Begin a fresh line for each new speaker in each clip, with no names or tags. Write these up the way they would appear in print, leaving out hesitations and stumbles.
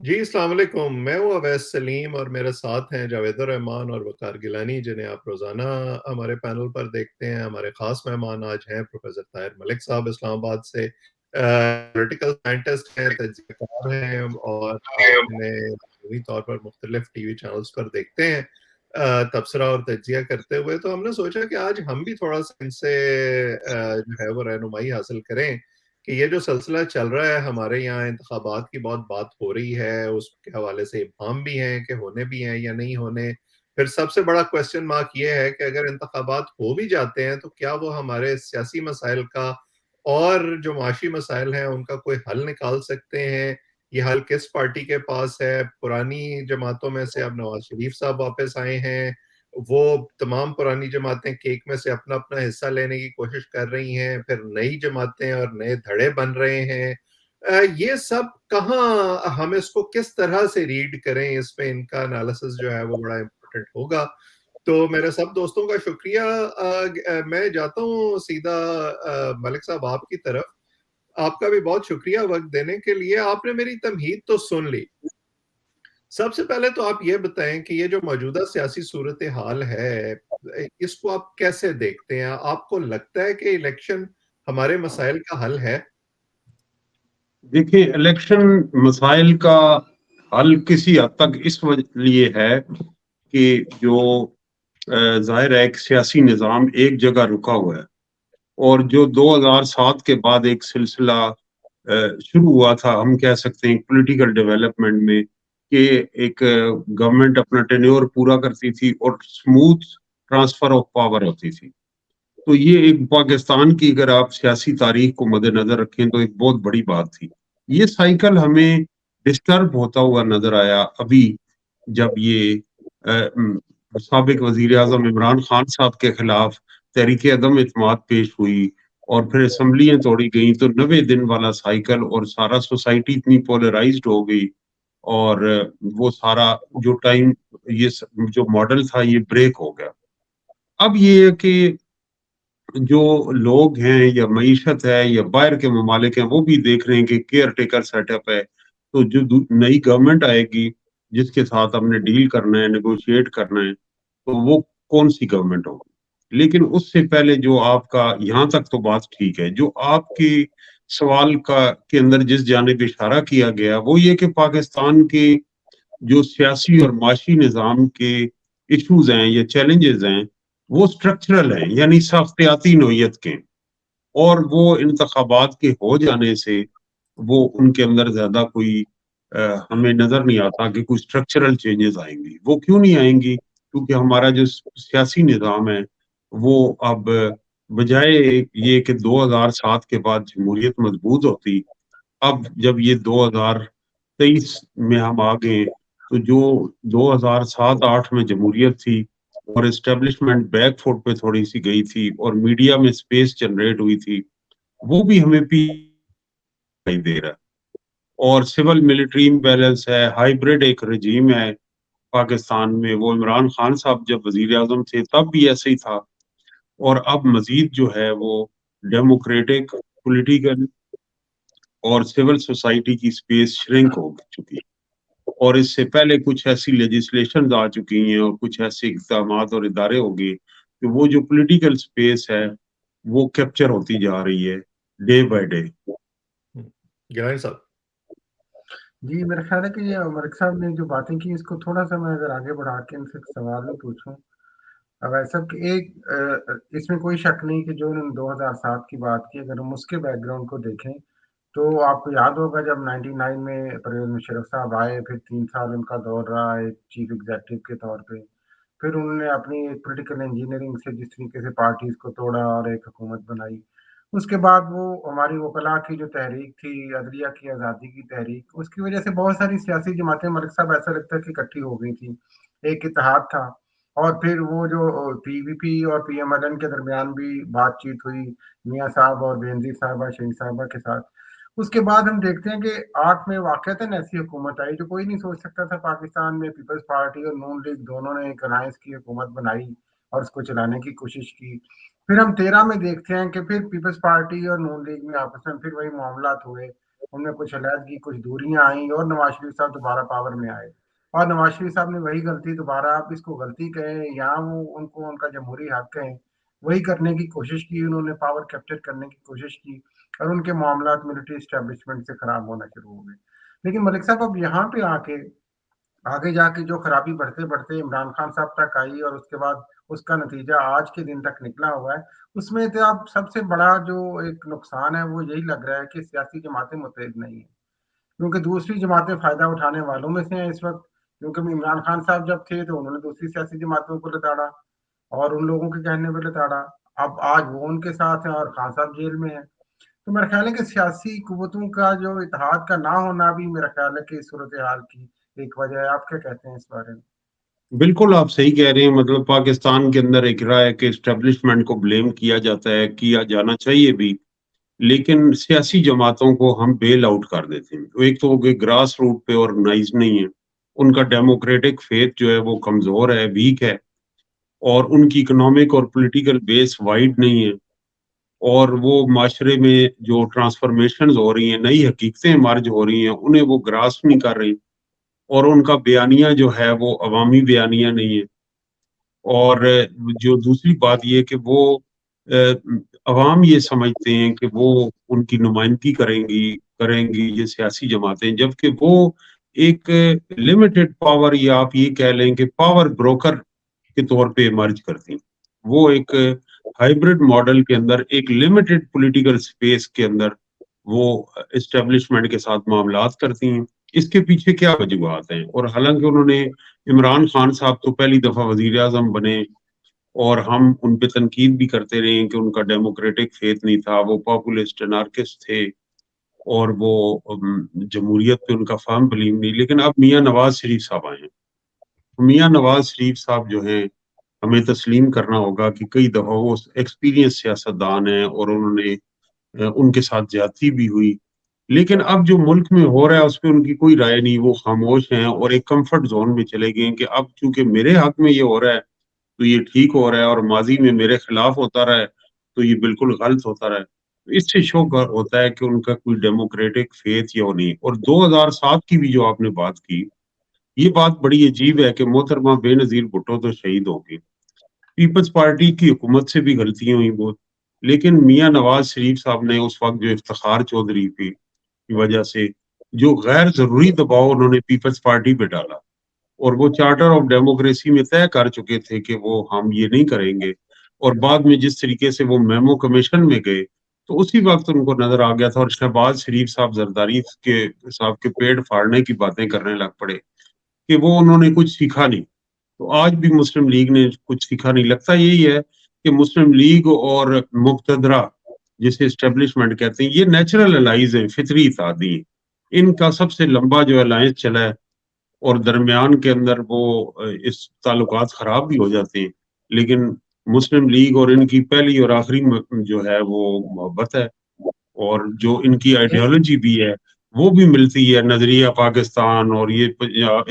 جی السلام علیکم، میں ہوں اویس سلیم اور میرے ساتھ ہیں جاوید الرحمان اور وقار گیلانی، جنہیں آپ روزانہ ہمارے پینل پر دیکھتے ہیں۔ ہمارے خاص مہمان آج ہیں پروفیسر طاہر ملک صاحب اسلام آباد سے، پولیٹیکل سائنٹسٹ ہیں، تجزیہ کار ہیں، اور آپ انہیں عمومی طور پر مختلف ٹی وی چینلز پر دیکھتے ہیں تبصرہ اور تجزیہ کرتے ہوئے۔ تو ہم نے سوچا کہ آج ہم بھی تھوڑا سا ان سے جو ہے وہ رہنمائی حاصل کریں کہ یہ جو سلسلہ چل رہا ہے ہمارے یہاں، انتخابات کی بہت بات ہو رہی ہے، اس کے حوالے سے ابہام بھی ہیں کہ ہونے بھی ہیں یا نہیں ہونے۔ پھر سب سے بڑا کوشچن مارک یہ ہے کہ اگر انتخابات ہو بھی جاتے ہیں تو کیا وہ ہمارے سیاسی مسائل کا اور جو معاشی مسائل ہیں ان کا کوئی حل نکال سکتے ہیں؟ یہ حل کس پارٹی کے پاس ہے؟ پرانی جماعتوں میں سے اب نواز شریف صاحب واپس آئے ہیں، وہ تمام پرانی جماعتیں کیک میں سے اپنا اپنا حصہ لینے کی کوشش کر رہی ہیں، پھر نئی جماعتیں اور نئے دھڑے بن رہے ہیں۔ یہ سب کہاں، ہم اس کو کس طرح سے ریڈ کریں، اس میں ان کا انالیسس جو ہے وہ بڑا امپورٹنٹ ہوگا۔ تو میرے سب دوستوں کا شکریہ۔ میں جاتا ہوں سیدھا ملک صاحب آپ کی طرف۔ آپ کا بھی بہت شکریہ وقت دینے کے لیے۔ آپ نے میری تمہید تو سن لی۔ سب سے پہلے تو آپ یہ بتائیں کہ یہ جو موجودہ سیاسی صورتحال ہے، اس کو آپ کیسے دیکھتے ہیں؟ آپ کو لگتا ہے کہ الیکشن ہمارے مسائل کا حل ہے؟
دیکھیں، الیکشن مسائل کا حل کسی حد تک اس لیے ہے کہ جو ظاہر ہے ایک سیاسی نظام ایک جگہ رکا ہوا ہے، اور جو 2007 کے بعد ایک سلسلہ شروع ہوا تھا، ہم کہہ سکتے ہیں پولیٹیکل ڈیولپمنٹ میں، کہ ایک گورنمنٹ اپنا ٹینیور پورا کرتی تھی اور سموتھ ٹرانسفر آف پاور ہوتی تھی۔ تو یہ ایک پاکستان کی اگر آپ سیاسی تاریخ کو مد نظر رکھیں تو ایک بہت بڑی بات تھی۔ یہ سائیکل ہمیں ڈسٹرب ہوتا ہوا نظر آیا ابھی، جب یہ سابق وزیر اعظم عمران خان صاحب کے خلاف تحریک عدم اعتماد پیش ہوئی اور پھر اسمبلیاں توڑی گئیں، تو 90 دن والا سائیکل اور سارا سوسائٹی اتنی پولرائزڈ ہو گئی، اور وہ سارا جو ٹائم، یہ جو ماڈل تھا یہ بریک ہو گیا۔ اب یہ ہے کہ جو لوگ ہیں یا معیشت ہے یا باہر کے ممالک ہیں، وہ بھی دیکھ رہے ہیں کہ کیئر ٹیکر سیٹ اپ ہے، تو جو نئی گورنمنٹ آئے گی جس کے ساتھ ہم نے ڈیل کرنا ہے، نیگوشیٹ کرنا ہے، تو وہ کون سی گورنمنٹ ہوگی۔ لیکن اس سے پہلے جو آپ کا یہاں تک تو بات ٹھیک ہے، جو آپ کے سوال کے اندر جس جانب اشارہ کیا گیا وہ یہ کہ پاکستان کے جو سیاسی اور معاشی نظام کے ایشوز ہیں یا چیلنجز ہیں، وہ سٹرکچرل ہیں، یعنی ساختیاتی نوعیت کے، اور وہ انتخابات کے ہو جانے سے وہ ان کے اندر زیادہ کوئی ہمیں نظر نہیں آتا کہ کوئی سٹرکچرل چینجز آئیں گی۔ وہ کیوں نہیں آئیں گی؟ کیونکہ ہمارا جو سیاسی نظام ہے وہ اب بجائے یہ کہ 2007 کے بعد جمہوریت مضبوط ہوتی، اب جب یہ 2023 میں ہم آ گئے، تو جو 2007-8 میں جمہوریت تھی اور اسٹیبلشمنٹ بیک فوٹ پہ تھوڑی سی گئی تھی اور میڈیا میں سپیس جنریٹ ہوئی تھی، وہ بھی ہمیں دکھائی دے رہا ہے۔ اور سول ملٹری بیلنس ہے، ہائیبرڈ ایک رجیم ہے پاکستان میں، وہ عمران خان صاحب جب وزیر اعظم تھے تب بھی ایسے ہی تھا، اور اب مزید جو ہے وہ ڈیموکریٹک، پولیٹیکل اور سول سوسائٹی کی سپیس شرنک ہو چکی ہے۔ اور اس سے پہلے کچھ ایسی لیجسلیشن آ چکی ہیں اور کچھ ایسے اقدامات اور ادارے ہو گئے کہ وہ جو پولیٹیکل سپیس ہے وہ کیپچر ہوتی جا رہی ہے ڈے بائی ڈے۔
گیلانی صاحب۔
جی میرا خیال ہے کہ یہ ملک صاحب نے جو باتیں کی، اس کو تھوڑا سا میں اگر آگے بڑھا کے ان سے سوال میں پوچھوں، ویسا کہ ایک اس میں کوئی شک نہیں کہ جو انہوں نے 2007 کی بات کی، اگر ہم اس کے بیک گراؤنڈ کو دیکھیں تو آپ کو یاد ہوگا جب 99 میں پرویز مشرف صاحب آئے، پھر 3 سال ان کا دور رہا ایک چیف ایگزیکٹو کے طور پہ، پھر انہوں نے اپنی ایک پولیٹیکل انجینئرنگ سے جس طریقے سے پارٹیز کو توڑا اور ایک حکومت بنائی، اس کے بعد وہ ہماری وکلاء کی جو تحریک تھی، عدلیہ کی آزادی کی تحریک، اس کی وجہ سے بہت ساری سیاسی جماعتیں ملک صاحب ایسا لگتا ہے کہ اکٹھی ہو گئی تھی، ایک اتحاد تھا۔ اور پھر وہ جو پی وی پی اور پی ایم ایل این کے درمیان بھی بات چیت ہوئی میاں صاحب اور بینظیر صاحبہ، شہید صاحبہ کے ساتھ۔ اس کے بعد ہم دیکھتے ہیں کہ 8 میں واقعتاً ایسی حکومت آئی جو کوئی نہیں سوچ سکتا تھا پاکستان میں، پیپلز پارٹی اور نون لیگ دونوں نے ایک الائنس کی حکومت بنائی اور اس کو چلانے کی کوشش کی۔ پھر ہم 13 میں دیکھتے ہیں کہ پھر پیپلز پارٹی اور نون لیگ میں آپس میں پھر وہی معاملات ہوئے، उनमें कुछ अलहदगी, कुछ दूरियां आई और नवाज शरीफ साहब दोबारा पावर में आए। और नवाज शरीफ साहब ने वही गलती दोबारा, आप इसको गलती कहें या वो उनको उनका जमहूरी हक कहें, वही करने की कोशिश की। उन्होंने पावर कैप्चर करने की कोशिश की और उनके मामलात मिलिट्री एस्टेब्लिशमेंट से खराब होना शुरू हो गए। लेकिन मलिक साहब अब यहाँ पे आके आगे जाके जो खराबी बढ़ते बढ़ते इमरान खान साहब तक आई और उसके बाद उसका नतीजा आज के दिन तक निकला हुआ है, उसमें तो अब सबसे बड़ा जो एक नुकसान है वो यही लग रहा है कि सियासी जमातें मुतहद नहीं है, क्योंकि दूसरी जमातें फायदा उठाने वालों में से हैं इस वक्त। क्योंकि इमरान खान साहब जब थे तो उन्होंने दूसरी सियासी जमातों को लताड़ा और उन लोगों के कहने पर लताड़ा। अब आज वो उनके साथ हैं और खान साहब जेल में है। तो मेरा ख्याल है कि सियासी कुव्वतों का जो इत्तेहाद का ना होना भी मेरा ख्याल है कि इस सूरत हाल की एक वजह है। आप क्या कहते हैं इस बारे में?
बिल्कुल आप सही कह रहे हैं। मतलब पाकिस्तान के अंदर एक राय है कि एस्टेब्लिशमेंट को ब्लेम किया जाता है, किया जाना चाहिए भी, लेकिन सियासी जमातों को हम बेल आउट कर देते हैं। तो एक तो वो ग्रास रूट पे ऑर्गेनाइज नहीं है, उनका डेमोक्रेटिक फेथ जो है वो कमजोर है, वीक है, और उनकी इकोनॉमिक और पॉलिटिकल बेस वाइड नहीं है, और वो माशरे में जो ट्रांसफॉर्मेशन हो रही हैं, नई हकीकतें मर्ज हो रही हैं, उन्हें वो ग्रास नहीं कर रही, और उनका बयानिया जो है वो अवामी बयानिया नहीं है। और जो दूसरी बात ये है कि वो अवाम ये समझते हैं कि वो उनकी नुमाइंदगी करेंगी करेंगी ये सियासी जमातें, जबकि वो एक लिमिटेड पावर, या आप ये कह लें कि पावर ब्रोकर के तौर पे इमर्ज करती हैं। वो एक हाइब्रिड मॉडल के अंदर एक लिमिटेड पॉलिटिकल स्पेस के अंदर वो एस्टेब्लिशमेंट के साथ मामलात करती हैं। इसके पीछे क्या वजूहत हैं? और हालांकि उन्होंने, इमरान खान साहब तो पहली दफा वजीर आजम बने, और हम उन पे तनकीद भी करते रहे हैं कि उनका डेमोक्रेटिक फेथ नहीं था, वो पॉपुलिस्ट एनार्किस्ट थे, और वो जमहूरियत पे उनका फर्म बिलीव नहीं। लेकिन अब मियां नवाज शरीफ साहब आए हैं। मियां नवाज शरीफ साहब जो हैं, हमें तस्लीम करना होगा कि कई दफा वो एक्सपीरियंस सियासतदान हैं, और उन्होंने उनके साथ ज्यादती भी हुई। लेकिन अब जो मुल्क में हो रहा है उस पर उनकी कोई राय नहीं, वो खामोश हैं और एक कंफर्ट जोन में चले गए हैं कि अब चूंकि मेरे हक में ये हो रहा है तो ये ठीक हो रहा है, और माजी में मेरे खिलाफ होता रहा है तो ये बिल्कुल गलत होता रहा है। तो इससे शो होता है कि उनका कोई डेमोक्रेटिक फेथ या नहीं। और 2007 की भी जो आपने बात की, ये बात बड़ी अजीब है कि मोहतरमा बेनजीर भुट्टो तो शहीद हो गई, पीपल्स पार्टी की हुकूमत से भी गलतियां हुई बहुत, लेकिन मियां नवाज शरीफ साहब ने उस वक्त जो इफ्तिखार चौधरी की वजह से जो गैर जरूरी दबाव उन्होंने पीपल्स पार्टी पे डाला, और वो चार्टर ऑफ डेमोक्रेसी में तय कर चुके थे कि वो हम ये नहीं करेंगे, और बाद में जिस तरीके से वो मेमो कमीशन में गए तो उसी वक्त उनको नजर आ गया था, और शहबाज शरीफ साहब जरदारी के साहब के पेड़ फाड़ने की बातें करने लग पड़े कि वो उन्होंने कुछ सीखा नहीं। तो आज भी मुस्लिम लीग ने कुछ सीखा नहीं। लगता यही है कि मुस्लिम लीग और मुक्तदरा, जिसे एस्टेब्लिशमेंट कहते हैं, ये नेचुरल अलाइज हैं, फितरी इत्तेहादी हैं। इनका सबसे लंबा जो अलायंस चला है, और दरमियान के अंदर वो इस ताल्लुकात खराब भी हो जाते हैं, लेकिन मुस्लिम लीग और इनकी पहली और आखिरी जो है वो मोहब्बत है, और जो इनकी आइडियोलॉजी भी है वो भी मिलती है, नजरिया पाकिस्तान और ये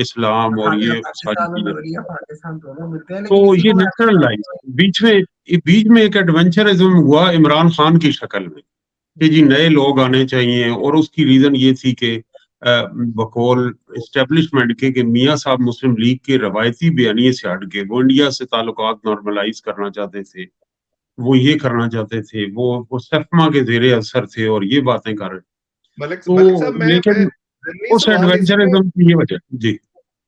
इस्लाम और
नजरिया
ये सारी
पाकिस्तान और
चीजें।
नजरिया पाकिस्तान दोनों मिलते हैं,
तो
लेकिन इसी
ये
को मैं
नेचुरल लाइफ बीच में एक एडवेंचरिज्म हुआ इमरान खान की शक्ल में कि जी नए लोग आने चाहिए, और उसकी रीजन ये थी कि बकौल एस्टेब्लिशमेंट के मियां साहब मुस्लिम लीग के रवायती बयानिए से हट के वो इंडिया से ताल्लुकात नॉर्मलाइज करना चाहते थे, वो ये करना चाहते थे, वो सफमा के जेरे असर थे और ये बातें कर रहे।
मलिक
तो
मलिक साहब, मैं
लेकिन
ज़मीनी
उस
सवाल इसमें
एडवेंचरिज्म की ये वजह। जी।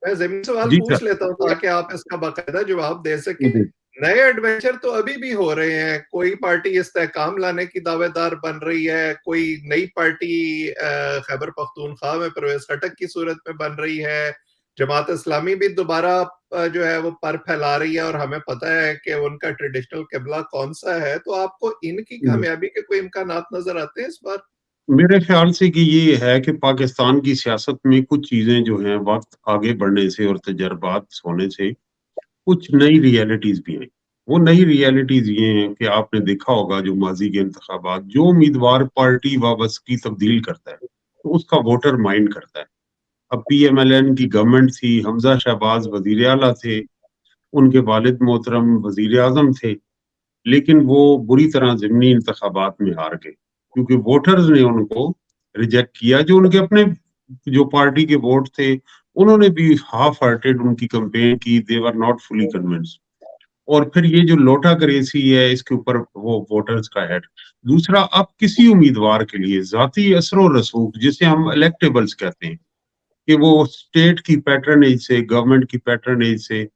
मैं ज़मीनी सवाल
जी
पूछ
सर।
लेता हूँ ताकि आप इसका बाकायदा जवाब दे सकें।
जी
नए एडवेंचर तो अभी भी हो रहे हैं, कोई पार्टी इस्तेहकाम लाने की दावेदार बन रही है, कोई नई पार्टी खैबर पख्तूनख्वा में परवेज खटक की सूरत में बन रही है, जमात इस्लामी भी दोबारा जो है वो पर फैला रही है, और हमें पता है कि उनका ट्रेडिशनल किबला कौन सा है। तो आपको इनकी
जी।
कामयाबी के कोई इम्कानात नजर आते हैं इस बार?
मेरे ख्याल से कि ये है कि पाकिस्तान की सियासत में कुछ चीजें जो हैं वक्त आगे बढ़ने से और तजर्बात होने से कुछ नई रियलिटीज भी हैं। वो नई रियलिटीज ये हैं कि आपने देखा होगा जो माजी के इंतखाबात, जो उम्मीदवार पार्टी वाबस्तगी तब्दील करता है तो उसका वोटर माइंड करता है। अब PMLN की गवर्नमेंट थी, हमजा शहबाज वजीर आला थे, उनके वालिद मोहतरम वजीर आजम थे, लेकिन वो बुरी तरह ज़िमनी इंतखाबात में हार गए, क्योंकि वोटर्स ने उनको रिजेक्ट किया। जो उनके अपने जो पार्टी के वोट थे उन्होंने भी हाफ हार्टेड उनकी कैंपेन की, दे वर नॉट फुली कन्विंस्ड। और फिर ये जो लोटा करेंसी है इसके ऊपर वो वोटर्स का है। दूसरा, अब किसी उम्मीदवार के लिए जाती असर रसूख जिसे हम इलेक्टेबल्स कहते हैं कि वो स्टेट की पैटर्नेज से, गवर्नमेंट की पैटर्नेज से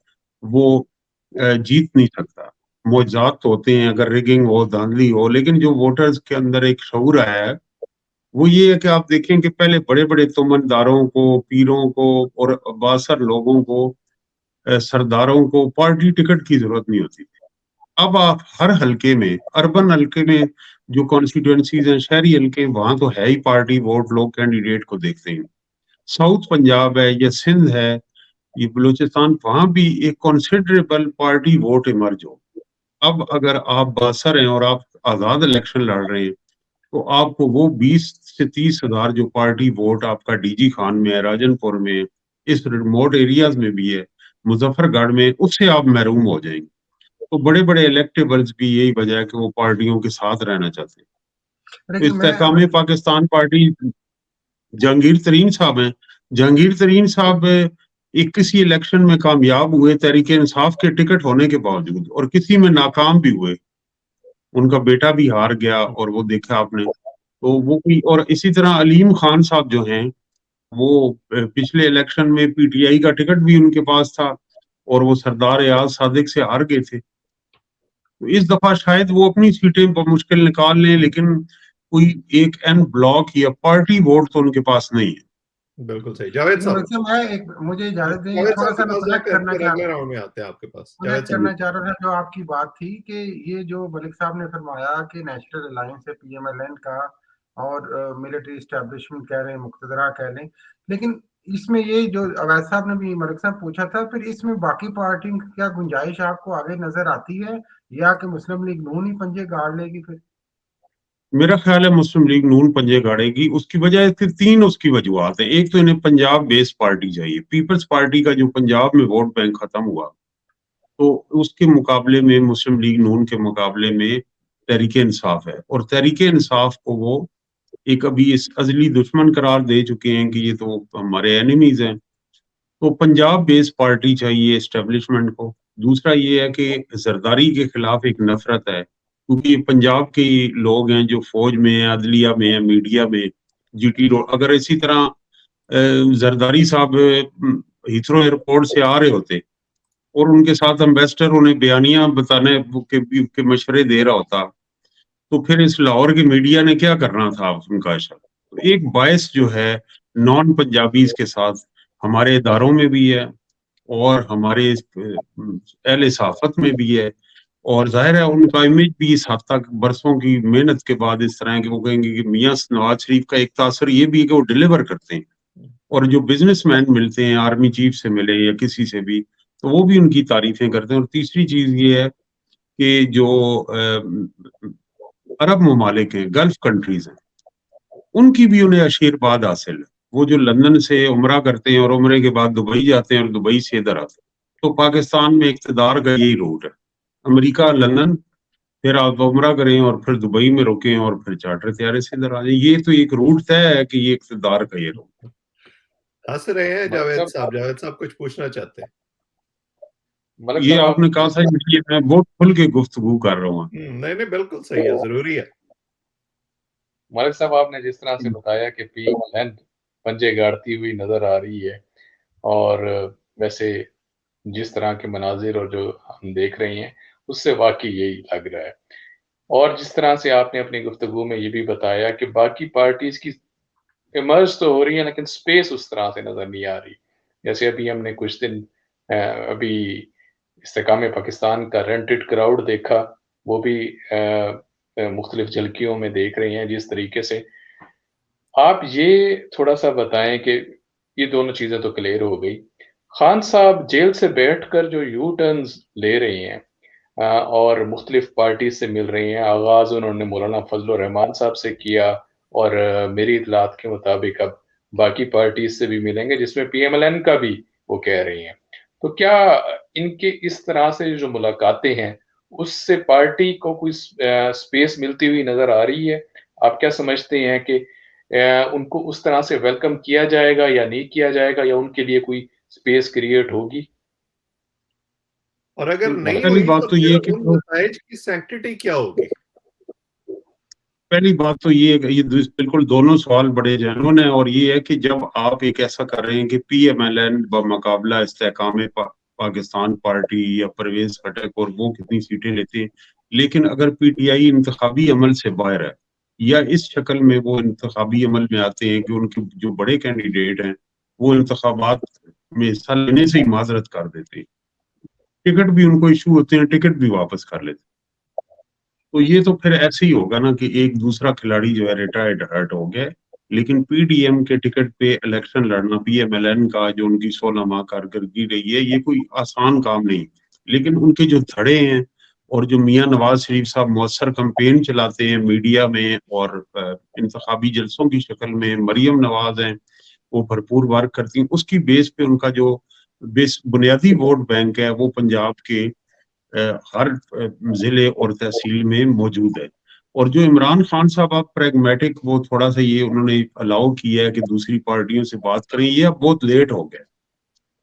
वो जीत नहीं सकता। मुआवजात होते हैं, अगर रिगिंग हो, धांधली हो, लेकिन जो वोटर्स के अंदर एक शऊर आया है वो ये है कि आप देखें कि पहले बड़े बड़े तुमनदारों को, पीरों को और बासर लोगों को, सरदारों को पार्टी टिकट की जरूरत नहीं होती थी। अब आप हर हलके में, अर्बन हलके में जो कॉन्स्टिट्यूएंसीज हैं, शहरी हलके, वहां तो है ही पार्टी वोट, लोग कैंडिडेट को देखते हैं। साउथ पंजाब है या सिंध है, ये बलूचिस्तान, वहां भी एक कंसिडरेबल पार्टी वोट इमर्ज हो। अब अगर आप बासर हैं और आप आजाद इलेक्शन लड़ रहे हैं तो आपको वो 20 से 30 हजार जो पार्टी वोट आपका डीजी खान में है, राजनपुर में, इस रिमोट एरियाज में भी है, मुजफ्फरगढ़ में, उससे आप महरूम हो जाएंगे। तो बड़े बड़े इलेक्टेबल्स भी यही वजह है कि वो पार्टियों के साथ रहना चाहते हैं। तो
लेकिन मैं
इस्तेहकाम पाकिस्तान पार्टी जहांगीर तरीन साहब हैं। जहांगीर तरीन साहब 21 इलेक्शन में कामयाब हुए तहरीक इंसाफ के टिकट होने के बावजूद, और किसी में नाकाम भी हुए। उनका बेटा भी हार गया और वो देखा आपने। तो वो भी, और इसी तरह अलीम खान साहब जो हैं वो पिछले इलेक्शन में पीटीआई का टिकट भी उनके पास था और वो सरदार एयाज सादिक से हार गए थे। तो इस दफा शायद वो अपनी सीटें मुश्किल निकाल लें, लेकिन कोई एक एन ब्लॉक या पार्टी वोट तो उनके पास नहीं है।
बिल्कुल सही। जावेद साहब,
मुझे इजाजत दें,
जावेद
थोड़ा
साहब
सा
के
मैं
पास
कनेक्ट
जाकर
करना
फिर
चाह
अगले राउंड में आते हैं आपके पास। जावेद
कनेक्ट
साहब,
करना चाह रहा था जो आपकी बात थी कि ये जो मलिक साहब ने फरमाया कि नेशनल अलायंस है पीएमएलएन का और मिलिट्री इस्टेब्लिशमेंट कह लें, मुक्तदरा कह लें, लेकिन इसमें ये जो अवैध साहब ने भी मलिक साहब पूछा था, फिर इसमें बाकी पार्टियों की क्या गुंजाइश आपको आगे नजर आती है, या कि मुस्लिम लीग नून ही पंजे गाड़ लेगी फिर?
मेरा ख्याल है मुस्लिम लीग नून पंजे गाड़ेगी। उसकी वजह फिर तीन उसकी वजूहत है। एक तो इन्हें पंजाब बेस्ड पार्टी चाहिए। पीपल्स पार्टी का जो पंजाब में वोट बैंक खत्म हुआ तो उसके मुकाबले में मुस्लिम लीग नून के मुकाबले में तहरीक इंसाफ है, और तहरीक इंसाफ को वो एक अभी इस अजली दुश्मन करार दे चुके हैं कि ये तो हमारे एनिमीज हैं। तो पंजाब बेस्ड पार्टी चाहिए एस्टेब्लिशमेंट को। दूसरा ये है कि जरदारी के खिलाफ एक नफरत है, क्योंकि पंजाब के लोग हैं जो फौज में है, अदलिया में है, मीडिया में, जीटी रोड। अगर इसी तरह जरदारी साहब हीथ्रो एयरपोर्ट से आ रहे होते और उनके साथ एम्बेसडर उन्हें बयानियां बताने के मशवरे दे रहा होता तो फिर इस लाहौर की मीडिया ने क्या करना था उनका इशारा। तो एक बायस जो है नॉन पंजाबीज के साथ हमारे इदारों में भी है और हमारे अहले सहाफत में भी है, और जाहिर है उनका इमेज भी इस हद तक बरसों की मेहनत के बाद इस तरह के वो कहेंगे कि मियां नवाज शरीफ का एक तासर ये भी है कि वो डिलीवर करते हैं। और जो बिजनेसमैन मिलते हैं, आर्मी चीफ से मिले या किसी से भी, तो वो भी उनकी तारीफें करते हैं। और तीसरी चीज ये है कि जो अरब ममालिक हैं, गल्फ कंट्रीज हैं, उनकी भी उन्हें आशीर्वाद हासिल है। वो जो लंदन से उमरा करते हैं और उमरे के बाद दुबई जाते हैं और दुबई से इधर आते हैं। तो पाकिस्तान में इक़्तिदार का यही रूट है, अमेरिका, लंदन, फिर आप उमरा करें और फिर दुबई में रुकें और फिर चार्टर तैयारे से इधर आ जाए। ये तो एक रूट तय है कि ये इक़्तिदार का ये रूट।
हंस रहे हैं जावेद साहब? जावेद साहब कुछ पूछना चाहते हैं?
ये आपने कहा था कि मैं बहुत खुल के गुफ्तगू कर रहा हूँ।
नहीं नहीं, बिल्कुल सही है, जरूरी है।
मलिक साहब, आपने जिस तरह से बताया कि पीएमएलएन पंजे गाड़ती हुई नजर आ रही है, और वैसे जिस तरह के मनाजिर और जो हम देख रहे हैं उससे वाकई यही लग रहा है। और जिस तरह से आपने अपनी गुफ्तगू में ये भी बताया कि बाकी पार्टीज की इमर्ज तो हो रही है लेकिन स्पेस उस तरह से नजर नहीं आ रही। जैसे अभी हमने कुछ दिन अभी इस्तेकाम पाकिस्तान का रेंटेड क्राउड देखा, वो भी मुख्तलिफ झलकियों में देख रहे हैं जिस तरीके से। आप ये थोड़ा सा बताएं कि ये दोनों चीजें तो क्लियर हो गई, खान साहब जेल से बैठकर जो यू टर्न्स ले रहे हैं और मुख्तलिफ पार्टी से मिल रही हैं, आगाज उन्होंने मौलाना फजल रहमान साहब से किया और मेरी इतलात के मुताबिक अब बाकी पार्टी से भी मिलेंगे जिसमें पीएमएलएन का भी वो कह रही हैं। तो क्या इनके इस तरह से जो मुलाकातें हैं उससे पार्टी को कोई स्पेस मिलती हुई नजर आ रही है? आप क्या समझते हैं कि उनको उस तरह से वेलकम किया जाएगा या नहीं किया जाएगा, या उनके लिए कोई स्पेस क्रिएट होगी?
और अगर नहीं
पहली
हुई
बात
तो
तो ये
फिर
कि
उन नताइज की सैंक्टिटी क्या होगी?
पहली बात तो ये है कि ये बिल्कुल दोनों सवाल बड़े जेन्युइन है, और ये है कि जब आप एक ऐसा कर रहे हैं कि PMLN बमुकाबला इस्तेहकाम पाकिस्तान पार्टी या परवेज खटक और वो कितनी सीटें लेते हैं, लेकिन अगर PTI इंतखाबी अमल से बाहर है या इस शक्ल में वो इंतखाबी अमल में आते हैं कि उनके जो बड़े कैंडिडेट हैं वो इंतखाबात में हिस्सा लेने से ही माजरत कर देते हैं, टिकट भी उनको इशू होते हैं, टिकट भी वापस कर लेते हैं, तो ये तो फिर ऐसे ही होगा ना कि एक दूसरा खिलाड़ी जो है रिटायर्ड हर्ट हो गया, लेकिन PDM के टिकट पे इलेक्शन लड़ना, PMLN का जो उनकी 16 माह कारकर्दगी रही है, ये कोई आसान काम नहीं, लेकिन उनके जो धड़े हैं और जो मियां नवाज शरीफ साहब मौसर कैंपेन चलाते हैं मीडिया में और इंतखाबी जलसों की शक्ल में, मरियम नवाज हैं वो भरपूर वर्क करती हैं, उसकी बेस पे उनका जो बेस बुनियादी वोट बैंक है वो पंजाब के हर जिले और तहसील में मौजूद है। और जो इमरान खान साहब आप प्रैग्मेटिक, वो थोड़ा सा ये उन्होंने अलाउ किया है कि दूसरी पार्टियों से बात करें, ये अब बहुत लेट हो गया।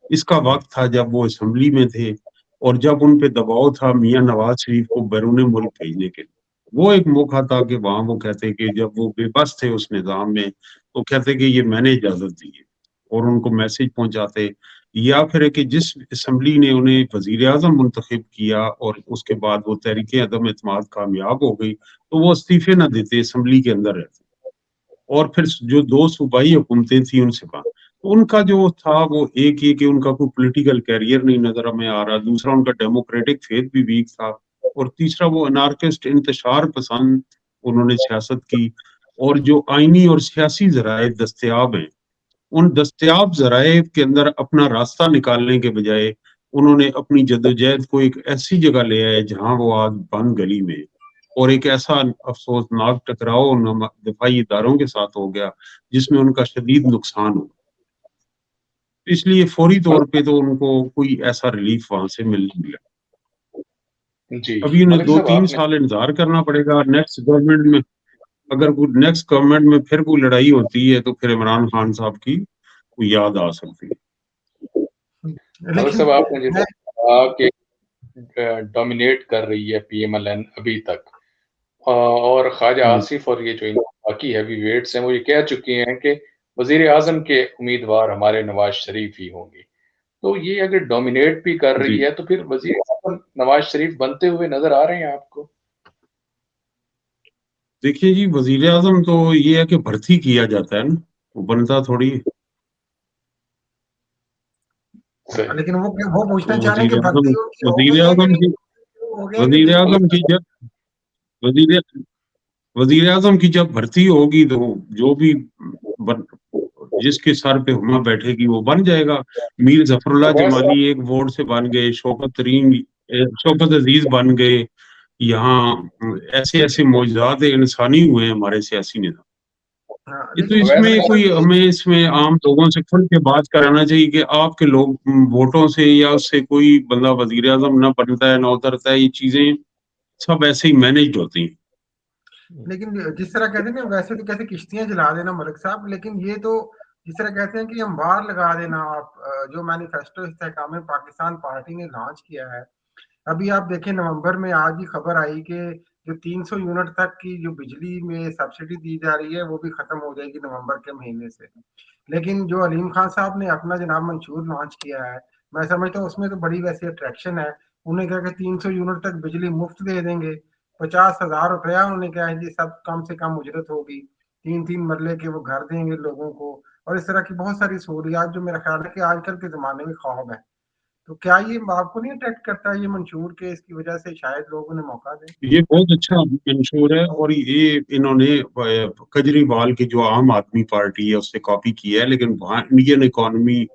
इसका वक्त था जब वो असेंबली में थे और जब उन पे दबाव था मियां नवाज शरीफ को बैरून मुल्क भेजने के लिए, वो एक मौका था कि वहां वो कहते कि जब वो बेबस थे उस निजाम में, तो कहते कि ये मैंने इजाजत दी है और उनको मैसेज पहुंचाते, या फिर कि जिस असेंबली ने उन्हें वजीर आजम मुंतखब किया और उसके बाद वो तहरीक अदम एतमाद कामयाब हो गई, तो वो इस्तीफे ना देते, असेंबली के अंदर रहते और फिर जो दो सूबाई हुकूमतें थी उनसे बात, तो उनका जो था वो एक ये कि उनका कोई पॉलिटिकल कैरियर नहीं नजर हमें आ रहा, दूसरा उनका डेमोक्रेटिक फेथ भी वीक था, और तीसरा वो अनार्किस्ट इंतशार पसंद उन्होंने सियासत की, और जो आईनी और सियासी जराए दस्तयाब हैं उन दस्तयाब जराए के अंदर अपना रास्ता निकालने के बजाय उन्होंने अपनी जद्दोजहद को एक ऐसी जगह ले आए जहां वो आज बंद गली में, और एक ऐसा अफसोसनाक टकराव दफाई इदारों के साथ हो गया जिसमें उनका शदीद नुकसान हो, इसलिए फौरी तौर पे तो उनको कोई ऐसा रिलीफ वहां से मिल नहीं मिला।
जी,
अभी उन्हें
मलिक साहब
2-3
आपने
साल इंतजार करना पड़ेगा नेक्स्ट गवर्नमेंट में, अगर नेक्स्ट गवर्नमेंट में फिर कोई लड़ाई होती है तो फिर इमरान खान साहब की कोई याद आ सकती है।
मलिक साहब आपने जैसे कहा कि डोमिनेट कर रही है PMLN अभी तक, और ख्वाजा आसिफ और ये जो बाकी हैवी वेट्स हैं वो ये कह चुके हैं कि वजीर आजम के उम्मीदवार हमारे नवाज शरीफ ही होंगे। तो ये अगर डोमिनेट भी कर रही है तो फिर वजीर आजम नवाज शरीफ बनते हुए नजर आ रहे हैं आपको?
देखिए जी, वजीर आजम तो ये है कि भर्ती किया जाता है ना, वो बनता थोड़ी।
लेकिन वो पूछना
तो
चाह रहे हैं कि भर्ती हो गई
वजीर
है कि
आजम
नहीं,
की
हो गया कि नहीं?
वजीर वजीर आजम की जब भर्ती होगी तो जो भी जिसके सर पे हुमा बैठेगी वो बन जाएगा। मीर जफरुल्लाह जमाली एक वोट से बन गए, शौकत अजीज बन गए, यहाँ ऐसे ऐसे मौजूदात इंसानी हुए हैं हमारे सियासी नेता। ये तो इसमें कोई हमें इसमें आम लोगों से खुल के बात कराना चाहिए कि आपके लोग वोटों से या उससे कोई बंदा वजीर आजम ना बनता है ना उतरता है, ये चीजें सब ऐसे ही मैनेज होती हैं।
लेकिन जिस तरह कहते हैं ना, वैसे तो कैसे किश्तियां जला देना मलिक साहब, लेकिन ये तो जिस तरह कहते हैं कि हम बाहर लगा देना, आप जो मैनिफेस्टो इस्तेहकाम पाकिस्तान पार्टी ने लॉन्च किया है, अभी आप देखें नवंबर में आज ही खबर आई कि जो 300 यूनिट तक की जो बिजली में सब्सिडी दी जा रही है वो भी खत्म हो जाएगी नवंबर के महीने से। लेकिन जो अलीम खान साहब ने अपना जनाब मंशूर लॉन्च किया है, मैं समझता हूँ उसमें तो बड़ी वैसे अट्रैक्शन है। उन्हें कहा कि 300 यूनिट तक बिजली मुफ्त दे देंगे, 50,000 रुपया उन्होंने कहा है जी, सब कम से कम उजरत होगी, 3-3 मरले के वो घर देंगे लोगों को, और इस तरह की बहुत सारी सहूलियात जो मेरा ख्याल है कि आजकल के ज़माने में ख्वाब है। तो क्या ये आपको नहीं अट्रैक्ट करता ये मंशूर के, इसकी वजह से शायद लोग उन्हें मौका दें?
ये बहुत अच्छा मंशूर है, और ये इन्होंने केजरीवाल की जो आम आदमी पार्टी है उससे कॉपी किया है, लेकिन वहाँ इंडियन इकोनॉमी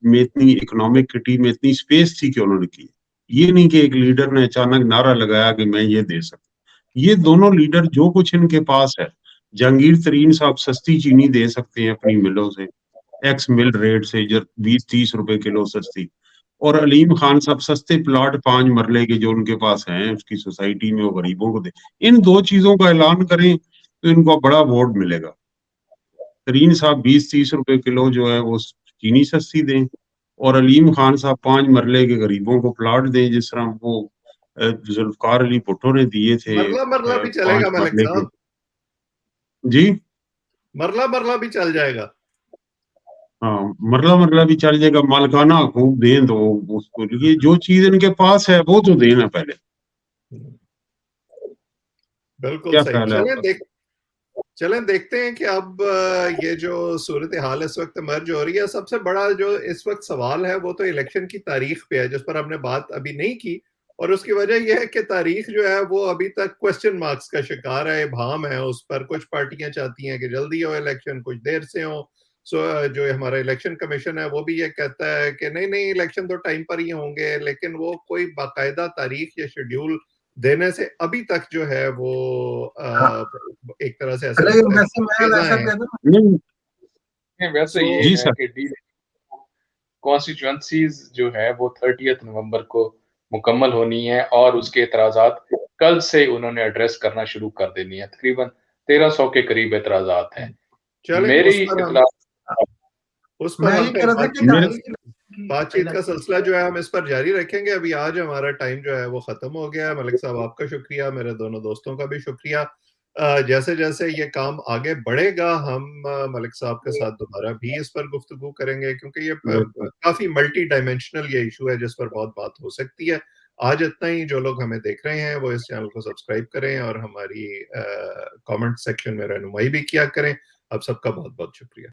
में इतनी इकोनॉमिक किटी में इतनी स्पेस थी कि उन्होंने की। ये नहीं कि एक लीडर ने अचानक नारा लगाया कि मैं ये दे सकता। ये दोनों लीडर जो कुछ इनके पास है, जहांगीर तरीन साहब सस्ती चीनी दे सकते हैं अपनी मिलों से, एक्स मिल रेट से 20-30 रुपए किलो सस्ती, और अलीम खान साहब सस्ते प्लॉट 5 मरले के जो उनके पास हैं उसकी सोसाइटी में वो गरीबों को दे। इन दो चीजों का ऐलान करें तो इनको बड़ा वोट मिलेगा। ترین صاحب 20-30 روپے کلو جو ہے وہ چینی سستی دیں، اور علیم خان صاحب 5 مرلے کے غریبوں کو پلاٹ دیں، جس طرح وہ ذوالفقار علی بھٹو نے دیے تھے
مرلہ بھی چلے
5
گا ملک
مرلے کے.
صاحب،
جی
مرلہ بھی چل جائے گا.
ہاں، مرلہ بھی چل جائے گا. مالکانہ حقوق دیں تو اس کو لیے جو چیز ان کے پاس ہے وہ تو دینا پہلے.
بالکل
کیا
صحیح.
خیال ہے آپ کا؟
چلیں دیکھتے ہیں کہ اب یہ جو صورتحال اس وقت مرج ہو رہی ہے، سب سے بڑا جو اس وقت سوال ہے وہ تو الیکشن کی تاریخ پہ ہے، جس پر ہم نے بات ابھی نہیں کی، اور اس کی وجہ یہ ہے کہ تاریخ جو ہے وہ ابھی تک کوسچن مارکس کا شکار ہے، ابہام ہے اس پر. کچھ پارٹیاں چاہتی ہیں کہ جلدی ہو الیکشن، کچھ دیر سے ہو. جو ہمارا الیکشن کمیشن ہے وہ بھی یہ کہتا ہے کہ نہیں الیکشن تو ٹائم پر ہی ہوں گے، لیکن وہ کوئی باقاعدہ تاریخ یا شیڈیول دینے سے ابھی تک جو ہے وہ ایک طرح سے ایسا لگتا
ہے ویسے یہ ہے کہ کانسٹیچوئنسیز جو ہے وہ 30 نومبر کو مکمل ہونی ہے، اور اس کے اعتراضات کل سے انہوں نے ایڈریس کرنا شروع کر دینی ہے. تقریباً 1300 کے قریب اعتراضات ہیں. میری اطلاع
اس پر بات چیت کا سلسلہ جو ہے ہم اس پر جاری رکھیں گے. ابھی آج ہمارا ٹائم جو ہے وہ ختم ہو گیا ہے. ملک صاحب آپ کا شکریہ، میرے دونوں دوستوں کا بھی شکریہ. جیسے جیسے یہ کام آگے بڑھے گا ہم ملک صاحب کے ساتھ دوبارہ بھی اس پر گفتگو کریں گے، کیونکہ یہ کافی ملٹی ڈائمینشنل یہ ایشو ہے جس پر بہت بات ہو سکتی ہے. آج اتنا ہی. جو لوگ ہمیں دیکھ رہے ہیں وہ اس چینل کو سبسکرائب کریں اور ہماری کامنٹ سیکشن میں رہنمائی بھی کیا کریں. آپ سب کا بہت بہت شکریہ.